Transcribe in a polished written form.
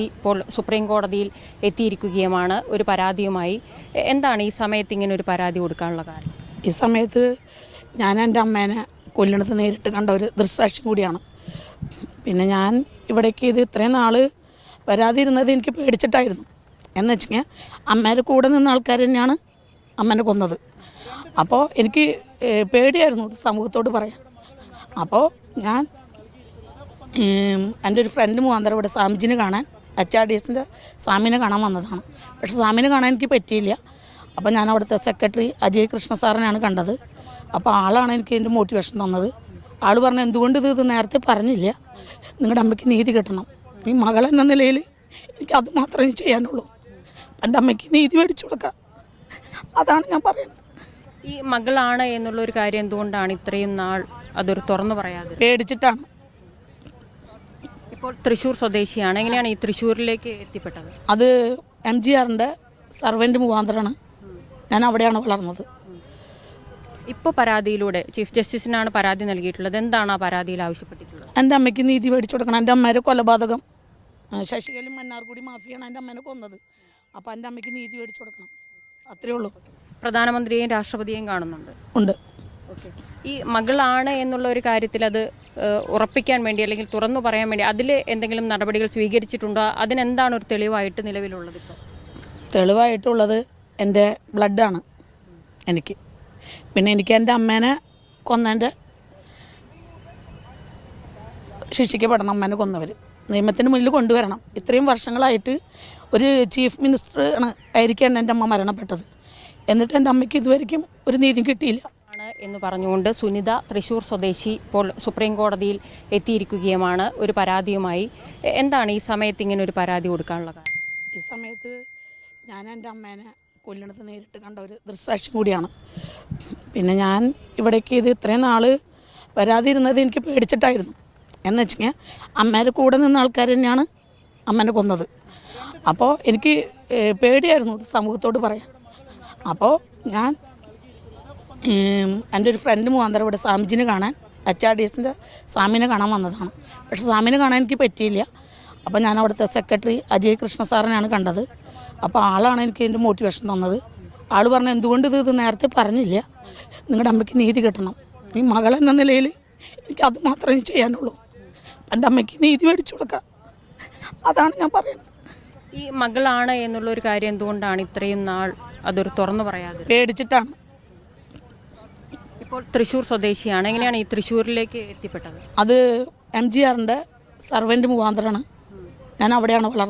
ഇപ്പോൾ സുപ്രീം കോടതിയിൽ എത്തിയിരിക്കുകയുമാണ് ഒരു പരാതിയുമായി. എന്താണ് ഈ സമയത്ത് ഇങ്ങനെ ഒരു പരാതി കൊടുക്കാനുള്ള കാരണം? ഈ സമയത്ത് ഞാൻ എൻ്റെ അമ്മേനെ കൊല്ലണത് നേരിട്ട് കണ്ട ഒരു ദൃക്സാക്ഷി കൂടിയാണ്. പിന്നെ ഞാൻ ഇവിടേക്ക് ഇത് ഇത്രയും നാൾ വരാതിരുന്നത് എനിക്ക് പേടിച്ചിട്ടായിരുന്നു. എന്ന് വെച്ചാൽ അമ്മേൻ്റെ കൂടെ നിന്ന ആൾക്കാർ തന്നെയാണ് അമ്മേനെ കൊന്നത്. അപ്പോൾ എനിക്ക് പേടിയായിരുന്നു ഇത് സമൂഹത്തോട് പറയാൻ. അപ്പോൾ ഞാൻ എൻ്റെ ഒരു ഫ്രണ്ട് മുഖാന്തരം ഇവിടെ സാമിജിനെ കാണാൻ HRDSൻ്റെ സാമിനെ കാണാൻ വന്നതാണ്. പക്ഷേ സാമിനെ കാണാൻ എനിക്ക് പറ്റിയില്ല. അപ്പോൾ ഞാൻ അവിടുത്തെ സെക്രട്ടറി അജയ് കൃഷ്ണ സാറിനെയാണ് കണ്ടത്. അപ്പോൾ ആളാണ് എനിക്ക് എൻ്റെ മോട്ടിവേഷൻ തന്നത്. ആൾ പറഞ്ഞു, എന്തുകൊണ്ട് ഇത് നേരത്തെ പറഞ്ഞില്ല, നിങ്ങളുടെ അമ്മയ്ക്ക് നീതി കിട്ടണം, ഈ മകളെന്ന നിലയിൽ എനിക്ക് അത് മാത്രമേ ചെയ്യാനുള്ളൂ, എൻ്റെ അമ്മയ്ക്ക് നീതി മേടിച്ചു കൊടുക്കുക. അതാണ് ഞാൻ പറയുന്നത്. ഈ മകളാണ് എന്നുള്ളൊരു കാര്യം എന്തുകൊണ്ടാണ് ഇത്രയും നാൾ അതൊരു തുറന്നു പറയാതെ? പേടിച്ചിട്ടാണ്. ഇപ്പോൾ തൃശ്ശൂർ സ്വദേശിയാണ്. എങ്ങനെയാണ് ഈ തൃശ്ശൂരിലേക്ക് എത്തിപ്പെട്ടത്? അത് MGRൻ്റെ സർവൻ്റ് മുഖാന്തരമാണ്. ഞാൻ അവിടെയാണ് വളർന്നത്. ഇപ്പോൾ പരാതിയിലൂടെ ചീഫ് ജസ്റ്റിസിനാണ് പരാതി നൽകിയിട്ടുള്ളത്. എന്താണ് ആ പരാതിയിൽ ആവശ്യപ്പെട്ടിട്ടുള്ളത്? എൻ്റെ അമ്മയ്ക്ക് നീതി മേടിച്ചു കൊടുക്കണം. എൻ്റെ അമ്മേരെ കൊലപാതകം ശശികലയും മന്നാർകുടി മാഫിയാണ് എൻ്റെ അമ്മേനെ കൊന്നത്. അപ്പോൾ എൻ്റെ അമ്മയ്ക്ക് നീതി മേടിച്ചു കൊടുക്കണം. അത്രയേ ഉള്ളൂ. പ്രധാനമന്ത്രിയെയും രാഷ്ട്രപതിയെയും കാണുന്നുണ്ട്. ഉണ്ട്. ഓക്കെ. ഈ മകളാണ് എന്നുള്ള ഒരു കാര്യത്തിൽ അത് ഉറപ്പിക്കാൻ വേണ്ടി അല്ലെങ്കിൽ തുറന്നു പറയാൻ വേണ്ടി അതിൽ എന്തെങ്കിലും നടപടികൾ സ്വീകരിച്ചിട്ടുണ്ടോ? അതിനെന്താണ് ഒരു തെളിവായിട്ട് നിലവിലുള്ളത്? ഇപ്പോൾ തെളിവായിട്ടുള്ളത് എൻ്റെ ബ്ലഡാണ് എനിക്ക്. പിന്നെ എനിക്ക് എൻ്റെ അമ്മേനെ കൊന്നതിൻ്റെ ശിക്ഷിക്കപ്പെടണം. അമ്മേനെ കൊന്നവർ നിയമത്തിന് മുന്നിൽ കൊണ്ടുവരണം. ഇത്രയും വർഷങ്ങളായിട്ട് ഒരു ചീഫ് മിനിസ്റ്റർ ആയിരിക്കാണ് എൻ്റെ അമ്മ മരണപ്പെട്ടത്. എന്നിട്ട് എൻ്റെ അമ്മയ്ക്ക് ഇതുവരെയ്ക്കും ഒരു നീതി കിട്ടിയില്ല എന്ന് പറഞ്ഞുകൊണ്ട് സുനിത തൃശ്ശൂർ സ്വദേശി ഇപ്പോൾ സുപ്രീം കോടതിയിൽ എത്തിയിരിക്കുകയുമാണ് ഒരു പരാതിയുമായി. എന്താണ് ഈ സമയത്ത് ഇങ്ങനെ ഒരു പരാതി കൊടുക്കാനുള്ള കാരണം? ഈ സമയത്ത് ഞാൻ എൻ്റെ അമ്മേനെ കൊല്ലണത് നേരിട്ട് കണ്ട ഒരു ദൃക്സാക്ഷി കൂടിയാണ്. പിന്നെ ഞാൻ ഇവിടേക്ക് ഇത് ഇത്രയും നാൾ വരാതിരുന്നത് എനിക്ക് പേടിച്ചിട്ടായിരുന്നു. എന്ന് വെച്ചാൽ അമ്മേൻ്റെ കൂടെ നിന്ന ആൾക്കാർ തന്നെയാണ് അമ്മേനെ കൊന്നത്. അപ്പോൾ എനിക്ക് പേടിയായിരുന്നു ഇത് സമൂഹത്തോട് പറയാൻ. അപ്പോൾ ഞാൻ എൻ്റെ ഒരു ഫ്രണ്ട് മുഖാന്തരം ഇവിടെ സാമിജിനെ കാണാൻ HRDSൻ്റെ സാമിനെ കാണാൻ വന്നതാണ്. പക്ഷേ സാമിനെ കാണാൻ എനിക്ക് പറ്റിയില്ല. അപ്പോൾ ഞാൻ അവിടുത്തെ സെക്രട്ടറി അജയ് കൃഷ്ണ സാറിനെയാണ് കണ്ടത്. അപ്പോൾ ആളാണ് എനിക്ക് എൻ്റെ മോട്ടിവേഷൻ തന്നത്. ആൾ പറഞ്ഞു, എന്തുകൊണ്ട് ഇത് നേരത്തെ പറഞ്ഞില്ല, നിങ്ങളുടെ അമ്മയ്ക്ക് നീതി കിട്ടണം, ഈ മകളെന്ന നിലയിൽ എനിക്ക് അത് മാത്രമേ ചെയ്യാനുള്ളൂ, എൻ്റെ അമ്മയ്ക്ക് നീതി മേടിച്ചു കൊടുക്കുക. അതാണ് ഞാൻ പറയുന്നത്. ഈ മകളാണ് എന്നുള്ളൊരു കാര്യം എന്തുകൊണ്ടാണ് ഇത്രയും നാൾ അതൊരു തുറന്നു പറയാതെ? പേടിച്ചിട്ടാണ്. ഇപ്പോൾ തൃശ്ശൂർ സ്വദേശിയാണ്. എങ്ങനെയാണ് ഈ തൃശ്ശൂരിലേക്ക് എത്തിപ്പെട്ടത്? അത് MGRൻ്റെ സർവൻ്റ് മുഖാന്തരമാണ്. ഞാൻ അവിടെയാണ് വളർന്നത്.